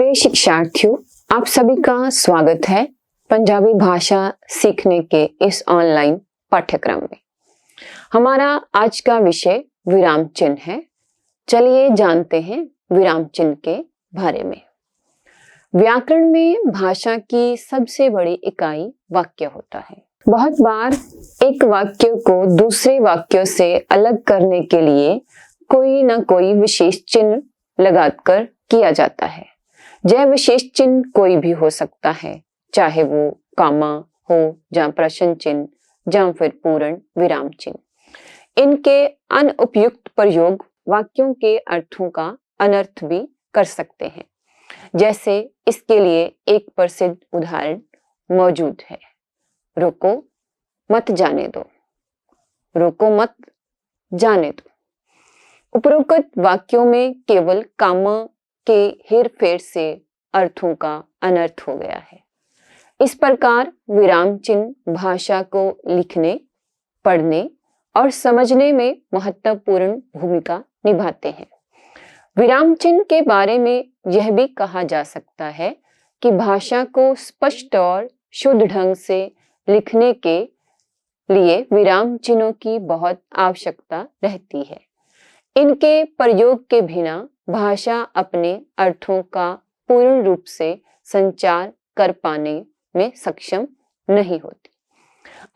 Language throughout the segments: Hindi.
प्रिय शिक्षार्थियों, आप सभी का स्वागत है पंजाबी भाषा सीखने के इस ऑनलाइन पाठ्यक्रम में। हमारा आज का विषय विराम चिन्ह है। चलिए जानते हैं विराम चिन्ह के बारे में। व्याकरण में भाषा की सबसे बड़ी इकाई वाक्य होता है। बहुत बार एक वाक्य को दूसरे वाक्यों से अलग करने के लिए कोई न कोई विशेष चिन्ह लगाकर किया जाता है। यह विशेष चिन्ह कोई भी हो सकता है, चाहे वो कामा हो या प्रश्न चिन्ह या फिर पूर्ण विराम चिन्ह। इनके अनुपयुक्त प्रयोग वाक्यों के अर्थों का अनर्थ भी कर सकते हैं। जैसे इसके लिए एक प्रसिद्ध उदाहरण मौजूद है, रुको मत जाने दो। रुको मत जाने दो। उपरोक्त वाक्यों में केवल कामा के हेरफेर से अर्थों का अनर्थ हो गया है। इस प्रकार विराम चिन्ह भाषा को लिखने, पढ़ने और समझने में महत्वपूर्ण भूमिका निभाते हैं। विराम चिन्ह के बारे में यह भी कहा जा सकता है कि भाषा को स्पष्ट और शुद्ध ढंग से लिखने के लिए विराम चिन्हों की बहुत आवश्यकता रहती है। इनके प्रयोग के बिना भाषा अपने अर्थों का पूर्ण रूप से संचार कर पाने में सक्षम नहीं होती।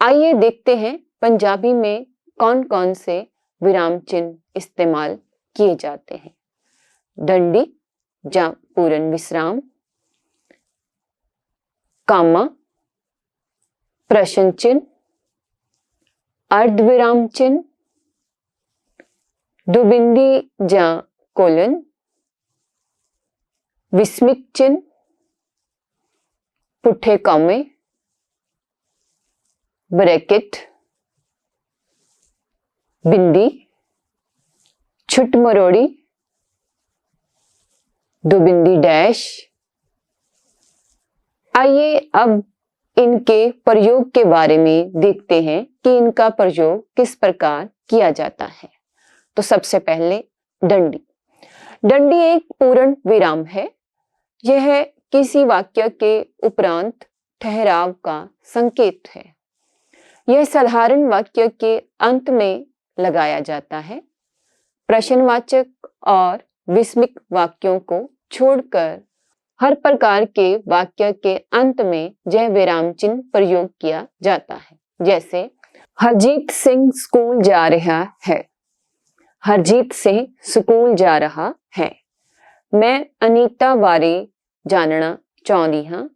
आइए देखते हैं पंजाबी में कौन कौन से विराम चिन्ह इस्तेमाल किए जाते हैं। दंडी या पूर्ण विश्राम, कामा, प्रश्न चिन्ह, अर्धविराम चिन्ह, दुबिंदी या कोलन, विस्मित चिन्ह, पुट्ठे कौमे, ब्रैकेट, बिंदी, छुट मरोड़ी, दुबिंदी डैश। आइए अब इनके प्रयोग के बारे में देखते हैं कि इनका प्रयोग किस प्रकार किया जाता है। तो सबसे पहले दंडी। दंडी एक पूर्ण विराम है। यह किसी वाक्य के उपरांत ठहराव का संकेत है। यह साधारण वाक्य के अंत में लगाया जाता है। प्रश्नवाचक और विस्मित वाक्यों को छोड़कर हर प्रकार के वाक्य के अंत में यह विराम चिन्ह प्रयोग किया जाता है। जैसे हरजीत सिंह स्कूल जा रहा है। हरजीत सिंह स्कूल जा रहा है। मैं अनीता बारे जानना चाहती हूं।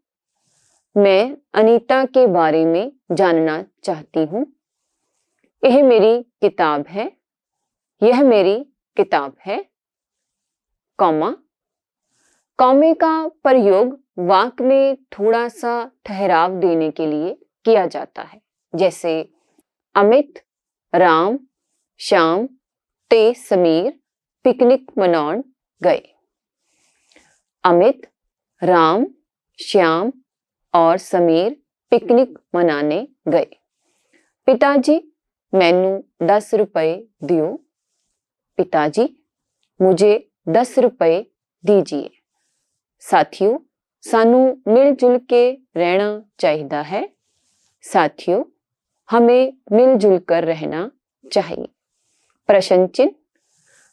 मैं अनीता के बारे में जानना चाहती हूँ। यह मेरी किताब है। यह मेरी किताब है। कॉमा। कॉमे का प्रयोग वाक्य में थोड़ा सा ठहराव देने के लिए किया जाता है। जैसे अमित, राम, श्याम ते समीर पिकनिक मनाउण गए। अमित, राम, श्याम और समीर पिकनिक मनाने गए। पिताजी, मैनू 10 रुपए दियो। पिताजी, मुझे 10 रुपए दीजिए। साथियों, सानू मिलजुल के रहना चाहिए है। साथियों, हमें मिलजुल कर रहना चाहिए। प्रश्न चिन्ह।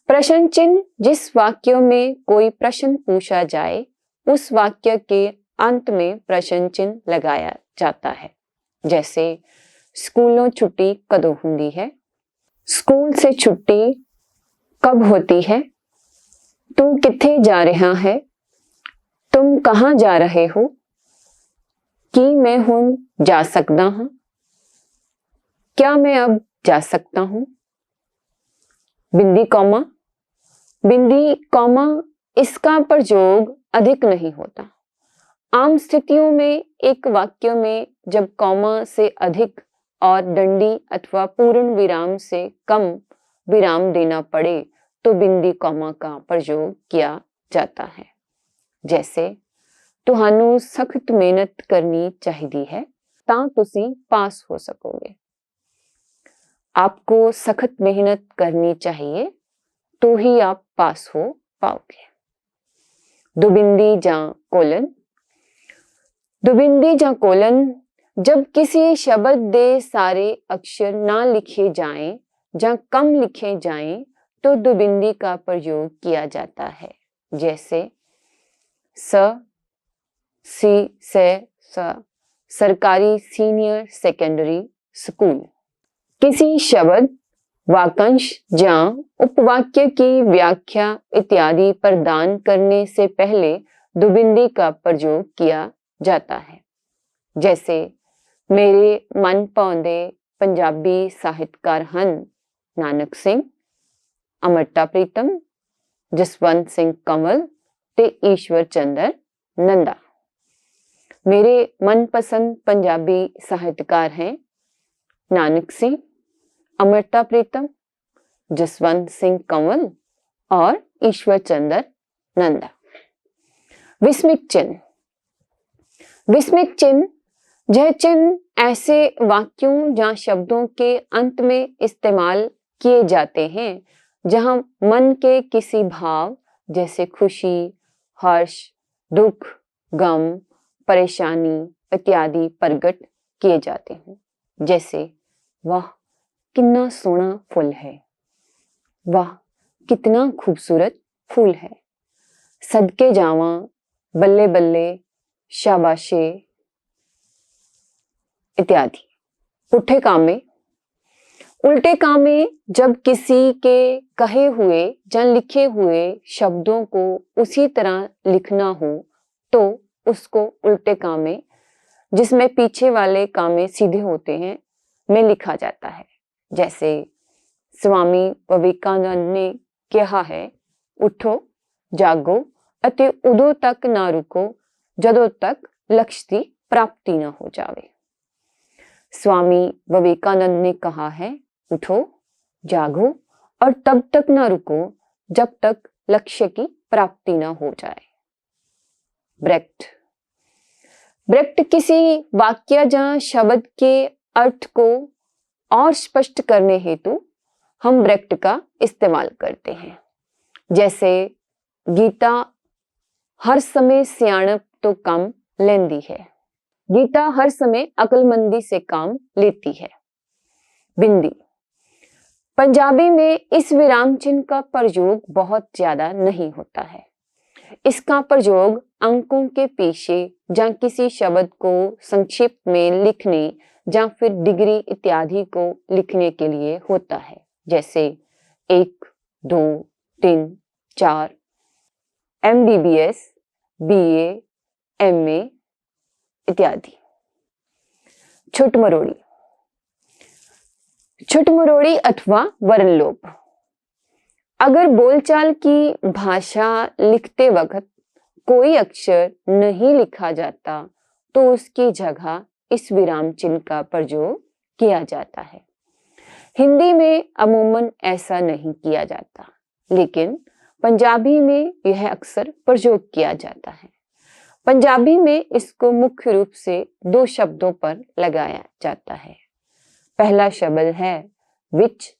प्रश्न चिन्ह जिस वाक्य में कोई प्रश्न पूछा जाए, उस वाक्य के अंत में प्रश्न चिन्ह लगाया जाता है। जैसे स्कूलों छुट्टी कदों हुंदी है। स्कूल से छुट्टी कब होती है। तू किथे जा रहा है। तुम कहाँ जा रहे हो। कि मैं हुण जा सकता हूं। क्या मैं अब जा सकता हूं। बिंदी कॉमा। बिंदी कॉमा इसका प्रयोग अधिक नहीं होता। आम स्थितियों में एक वाक्य में जब कॉमा से अधिक और दंडी अथवा पूर्ण विराम से कम विराम देना पड़े तो बिंदी कॉमा का प्रयोग किया जाता है। जैसे तुहानू सख्त मेहनत करनी चाहिए है तां तुसी पास हो सकोगे। आपको सख्त मेहनत करनी चाहिए तो ही आप पास हो पाओगे। दुबिंदी जां कोलन। दुबिंदी जां कोलन जब किसी शब्द दे सारे अक्षर ना लिखे जाएं या कम लिखे जाएं तो दुबिंदी का प्रयोग किया जाता है। जैसे स, सी, से, स, सरकारी सीनियर सेकेंडरी स्कूल। किसी शब्द, वाक्यांश या उपवाक्य की व्याख्या इत्यादि प्रदान करने से पहले दुबिंदी का प्रयोग किया जाता है। जैसे मेरे मनपसंदे पंजाबी ਸਾਹਿਤਕਾਰ ਹਨ नानक सिंह, अमृता प्रीतम, जसवंत सिंह कंवल ते ईश्वर चंद्र नंदा। मेरे मनपसंद पंजाबी ਸਾਹਿਤਕਾਰ हैं नानक सिंह, अमृता प्रीतम, जसवंत सिंह कंवल और ईश्वर चंद्र नंदा। विस्मित चिन्ह। विस्मित चिन्ह यह चिन्ह ऐसे वाक्यों या शब्दों के अंत में इस्तेमाल किए जाते हैं जहां मन के किसी भाव जैसे खुशी, हर्ष, दुख, गम, परेशानी इत्यादि प्रकट किए जाते हैं। जैसे वाह कितना सोना फूल है, वाह कितना खूबसूरत फूल है, सदके जावा, बल्ले बल्ले, शाबाशे इत्यादि। पुट्ठे कामे। उल्टे कामे जब किसी के कहे हुए या लिखे हुए शब्दों को उसी तरह लिखना हो तो उसको उल्टे कामे, जिसमें पीछे वाले कामे सीधे होते हैं, में लिखा जाता है। जैसे स्वामी विवेकानंद ने कहा है, उठो जागो अते उदों तक ना रुको जदों तक लक्ष्य की प्राप्ति ना हो जावे। स्वामी विवेकानंद ने कहा है, उठो जागो और तब तक ना रुको जब तक लक्ष्य की प्राप्ति ना हो जाए। ब्रेक्ट। ब्रेक्ट किसी वाक्य या शब्द के अर्थ को और स्पष्ट करने हेतु हम ब्रेक्ट का इस्तेमाल करते हैं। जैसे गीता हर समय सियाणप तो काम लेंदी है। गीता हर समय अक्लमंदी से काम लेती है। बिंदी। पंजाबी में इस विराम चिन्ह का प्रयोग बहुत ज्यादा नहीं होता है। इसका प्रयोग अंकों के पीछे या किसी शब्द को संक्षिप्त में लिखने या फिर डिग्री इत्यादि को लिखने के लिए होता है। जैसे 1, 2, 3, 4, MBBS, BA, MA इत्यादि। छुटमरोड़ी। छुटमरोड़ी अथवा वर्णलोप। अगर बोलचाल की भाषा लिखते वक्त कोई अक्षर नहीं लिखा जाता तो उसकी जगह इस विराम चिन्ह का प्रयोग किया जाता है। हिंदी में अमूमन ऐसा नहीं किया जाता, लेकिन पंजाबी में यह अक्सर प्रयोग किया जाता है। पंजाबी में इसको मुख्य रूप से 2 शब्दों पर लगाया जाता है। पहला शब्द है विच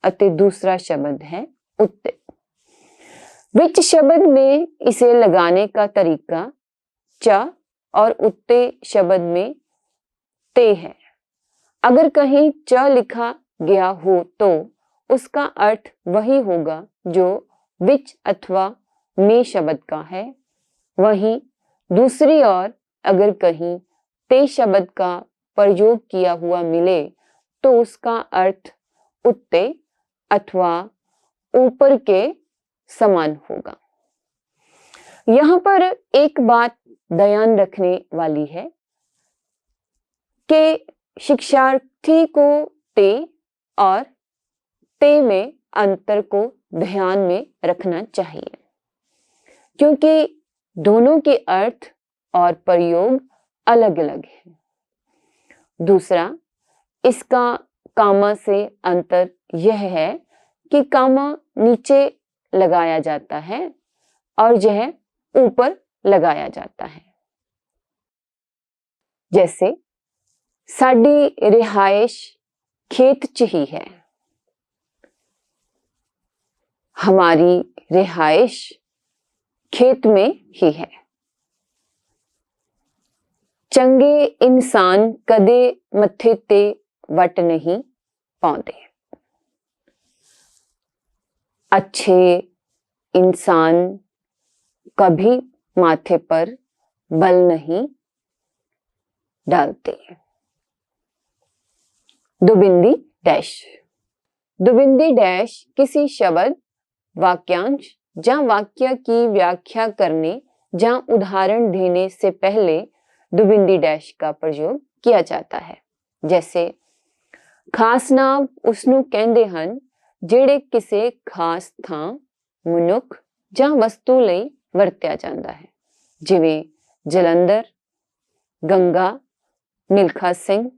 अते दूसरा शब्द है उत्ते। विच शब्द में इसे लगाने का तरीका च और उत्ते शब्द में ते है। अगर कहीं च लिखा गया हो तो उसका अर्थ वही होगा जो विच अथवा में शब्द का है। वहीं दूसरी ओर अगर कहीं ते शब्द का प्रयोग किया हुआ मिले तो उसका अर्थ उत्ते अथवा ऊपर के समान होगा। यहाँ पर एक बात ध्यान रखने वाली है कि शिक्षार्थी को ते और ते में अंतर को ध्यान में रखना चाहिए, क्योंकि दोनों के अर्थ और प्रयोग अलग अलग हैं। दूसरा, इसका कामा से अंतर यह है कि कामा नीचे लगाया जाता है और यह ऊपर लगाया जाता है। जैसे साडी रिहाइश खेत च ही है, हमारी रिहाइश खेत में ही है। चंगे इंसान कदे मथे ते वट नहीं पाउंदे। अच्छे इंसान कभी माथे पर बल नहीं डालते। दुबिंदी डैश। दुबिंदी डैश किसी शब्द, वाक्यांश या वाक्य की व्याख्या करने या उदाहरण देने से पहले दुबिंदी डैश का प्रयोग किया जाता है। जैसे खास नाम उसਨੂੰ ਕਹਿੰਦੇ ਹਨ ਜਿਹੜੇ ਕਿਸੇ ਖਾਸ ਥਾਂ, ਮਨੁੱਖ ਜਾਂ ਵਸਤੂ ਲਈ ਵਰਤਿਆ ਜਾਂਦਾ ਹੈ, ਜਿਵੇਂ ਜਲੰਧਰ, गंगा, मिल्खा सिंह।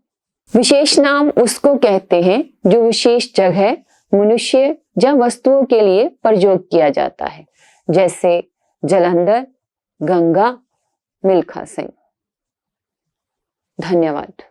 विशेष नाम उसको कहते हैं जो विशेष जगह, मनुष्य या वस्तुओं के लिए प्रयोग किया जाता है, जैसे जलंधर, गंगा, मिल्खा सिंह। धन्यवाद।